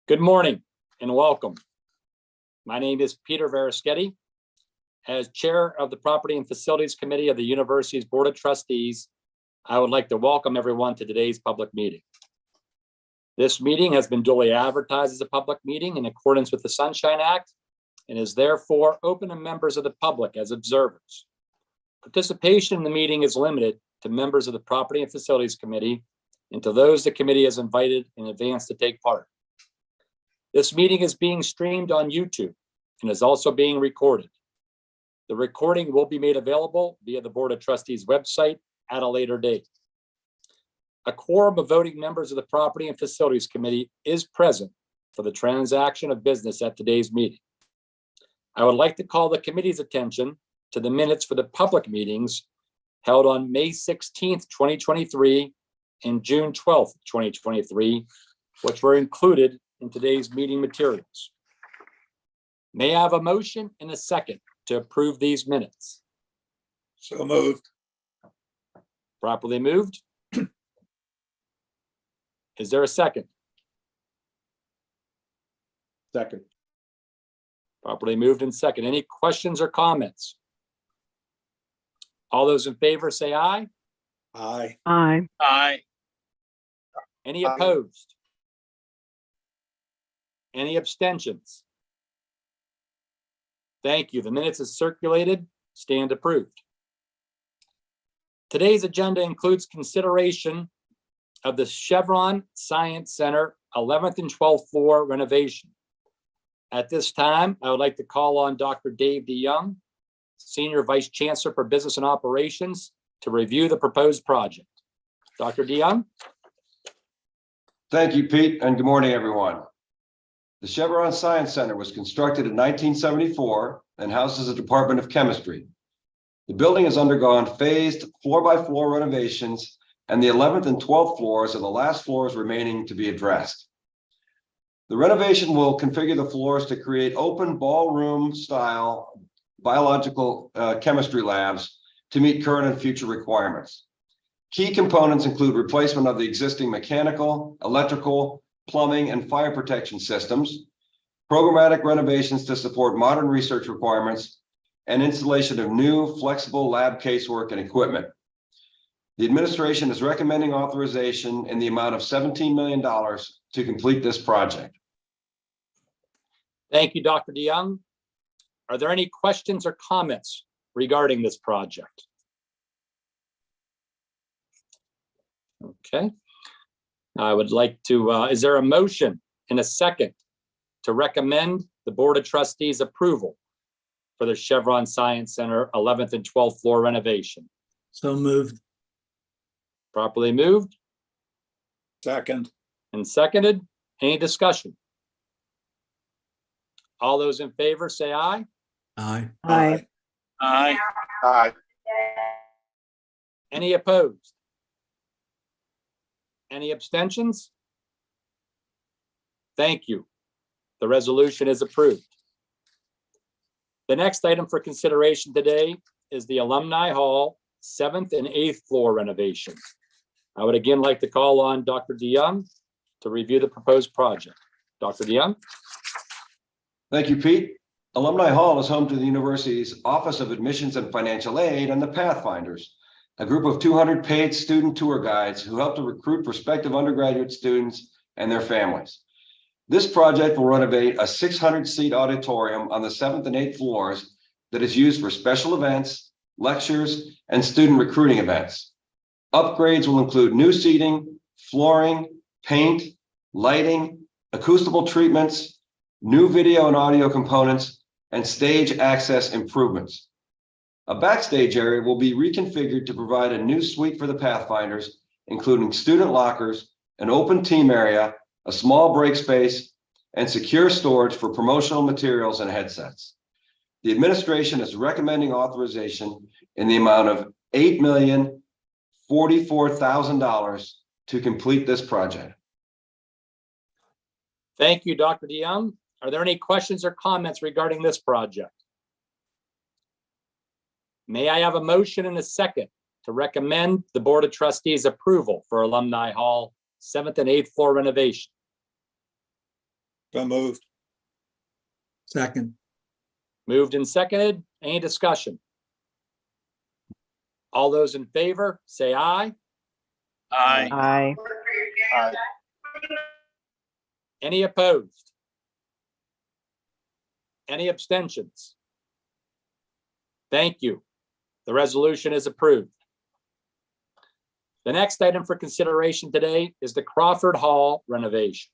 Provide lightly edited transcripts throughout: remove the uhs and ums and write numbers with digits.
Good morning and welcome. My name is Peter Verischetti. As Chair of the Property and Facilities Committee of the University's Board of Trustees, I would like to welcome everyone to today's public meeting. This meeting has been duly advertised as a public meeting in accordance with the Sunshine Act and is therefore open to members of the public as observers. Participation in the meeting is limited to members of the Property and Facilities Committee and to those the committee has invited in advance to take part. This meeting is being streamed on YouTube and is also being recorded. The recording will be made available via the Board of Trustees website at a later date. A quorum of voting members of the Property and Facilities Committee is present for the transaction of business at today's meeting. I would like to call the committee's attention to the minutes for the public meetings held on May 16th, 2023 and June 12th, 2023, which were included in today's meeting materials. May I have a motion and a second to approve these minutes? So moved. Properly moved. Is there a second? Second. Properly moved and second. Any questions or comments? All those in favor say aye. Aye. Aye. Aye. Any Aye. opposed? Any abstentions? Thank you. The minutes is circulated. Stand approved. Today's agenda includes consideration of the Chevron Science Center 11th and 12th floor renovation. At this time, I would like to call on Dr. Dave DeYoung, Senior Vice Chancellor for Business and Operations, to review the proposed project. Dr. DeYoung? Thank you, Pete, and good morning, everyone. The Chevron Science Center was constructed in 1974 and houses a Department of Chemistry. The building has undergone phased floor-by-floor renovations, and the 11th and 12th floors are the last floors remaining to be addressed. The renovation will configure the floors to create open ballroom-style biological chemistry labs to meet current and future requirements. Key components include replacement of the existing mechanical, electrical, plumbing, and fire protection systems, programmatic renovations to support modern research requirements, and installation of new flexible lab casework and equipment. The administration is recommending authorization in the amount of $17 million to complete this project. Thank you, Dr. DeYoung. Are there any questions or comments regarding this project? Okay. I would like to, is there a motion and a second to recommend the Board of Trustees approval for the Chevron Science Center 11th and 12th floor renovation? So moved. Properly moved Second. and seconded. Any discussion? All those in favor say aye. Aye. Aye. Aye. Aye. Any opposed? Any abstentions? Thank you. The resolution is approved. The next item for consideration today is the Alumni Hall 7th and 8th floor renovation. I would again like to call on Dr. DeYoung to review the proposed project. Dr. DeYoung? Thank you, Pete. Alumni Hall is home to the university's Office of Admissions and Financial Aid and the Pathfinders, a group of 200 paid student tour guides who help to recruit prospective undergraduate students and their families. This project will renovate a 600-seat auditorium on the 7th and 8th floors that is used for special events, lectures, and student recruiting events. Upgrades will include new seating, flooring, paint, lighting, acoustical treatments, new video and audio components, and stage access improvements. A backstage area will be reconfigured to provide a new suite for the Pathfinders, including student lockers, an open team area, a small break space, and secure storage for promotional materials and headsets. The administration is recommending authorization in the amount of $8,044,000 to complete this project. Thank you, Dr. DeYoung. Are there any questions or comments regarding this project? May I have a motion and a second to recommend the Board of Trustees approval for Alumni Hall 7th and 8th floor renovation? So moved. Second. Moved and seconded. Any discussion? All those in favor, say aye. Aye. Aye. Aye. Any opposed? Any abstentions? Thank you. The resolution is approved. The next item for consideration today is the Crawford Hall renovation.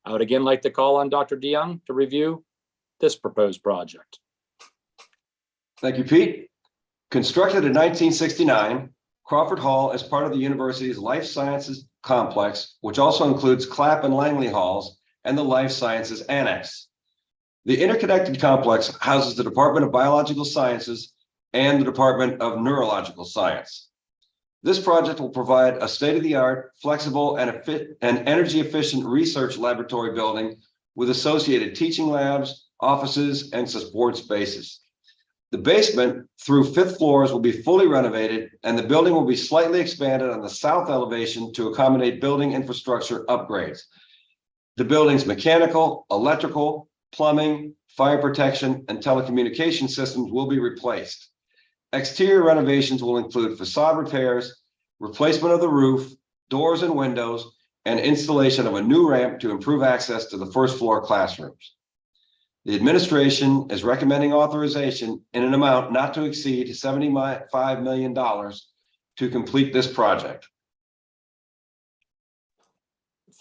I would again like to call on Dr. DeYoung to review this proposed project. Thank you, Pete. Constructed in 1969, Crawford Hall is part of the university's life sciences complex, which also includes Clapp and Langley Halls and the Life Sciences Annex. The interconnected complex houses the Department of Biological Sciences and the Department of Neurological Science. This project will provide a state-of-the-art, flexible, and energy-efficient research laboratory building with associated teaching labs, offices, and support spaces. The basement through 5th floors will be fully renovated, and the building will be slightly expanded on the south elevation to accommodate building infrastructure upgrades. The building's mechanical, electrical, plumbing, fire protection, and telecommunication systems will be replaced. Exterior renovations will include facade repairs, replacement of the roof, doors and windows, and installation of a new ramp to improve access to the first floor classrooms. The administration is recommending authorization in an amount not to exceed $75 million to complete this project.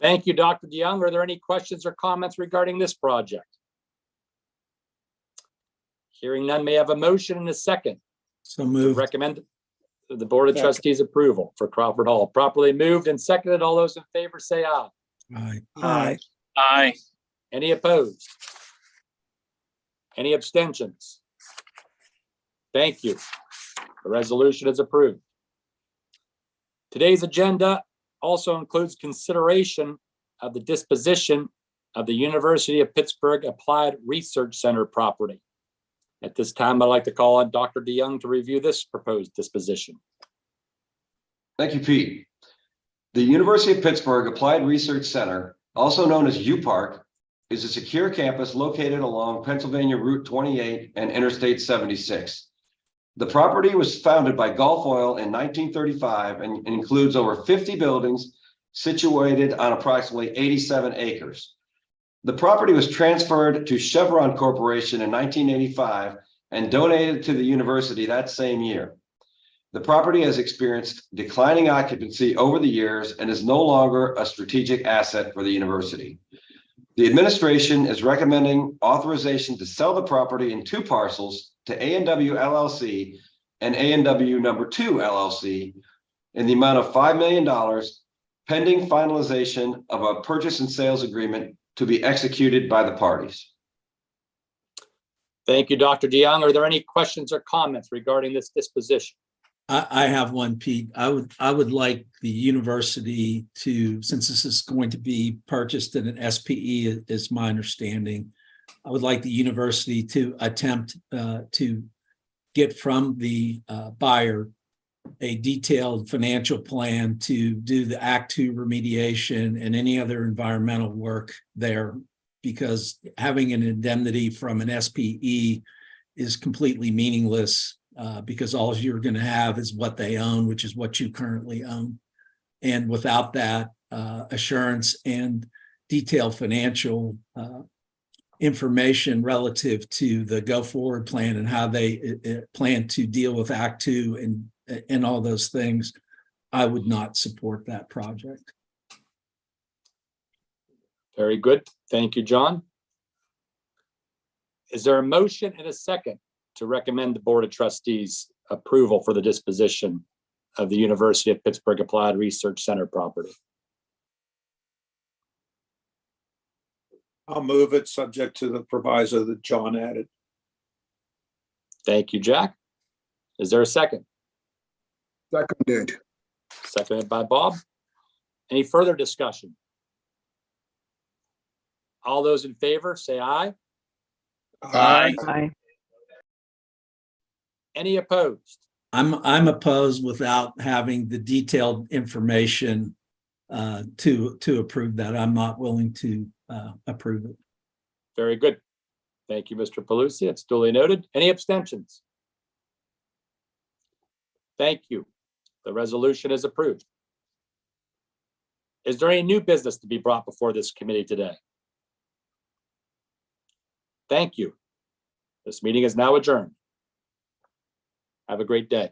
Thank you, Dr. DeYoung. Are there any questions or comments regarding this project? Hearing none, may I have a motion and a second So to moved. recommend the Board of Second. Trustees approval for Crawford Hall? Properly moved and seconded. All those in favor say aye. Aye. Aye. Aye. Any opposed? Any abstentions? Thank you. The resolution is approved. Today's agenda also includes consideration of the disposition of the University of Pittsburgh Applied Research Center property. At this time, I'd like to call on Dr. DeYoung to review this proposed disposition. Thank you, Pete. The University of Pittsburgh Applied Research Center, also known as UPark, is a secure campus located along Pennsylvania Route 28 and Interstate 76. The property was founded by Gulf Oil in 1935 and includes over 50 buildings situated on approximately 87 acres. The property was transferred to Chevron Corporation in 1985 and donated to the university that same year. The property has experienced declining occupancy over the years and is no longer a strategic asset for the university. The administration is recommending authorization to sell the property in 2 parcels to A&W LLC and A&W No. 2 LLC in the amount of $5 million, pending finalization of a purchase and sales agreement to be executed by the parties. Thank you, Dr. DeYoung. Are there any questions or comments regarding this disposition? I have one, Pete. I would like the university to, since this is going to be purchased in an SPE, is my understanding. I would like the university to attempt to get from the buyer a detailed financial plan to do the Act 2 remediation and any other environmental work there, because having an indemnity from an SPE is completely meaningless. Because all you're going to have is what they own, which is what you currently own. And without that assurance and detailed financial information relative to the go forward plan and how they plan to deal with Act 2 and all those things, I would not support that project. Very good. Thank you, John. Is there a motion and a second to recommend the Board of Trustees approval for the disposition of the University of Pittsburgh Applied Research Center property? I'll move it subject to the proviso that John added. Thank you, Jack. Is there a second? Seconded. Seconded by Bob. Any further discussion? All those in favor, say aye. Aye. Aye. Any opposed? I'm opposed without having the detailed information to approve that. I'm not willing to approve it. Very good. Thank you, Mr. Palusi. It's duly noted. Any abstentions? Thank you. The resolution is approved. Is there any new business to be brought before this committee today? Thank you. This meeting is now adjourned. Have a great day.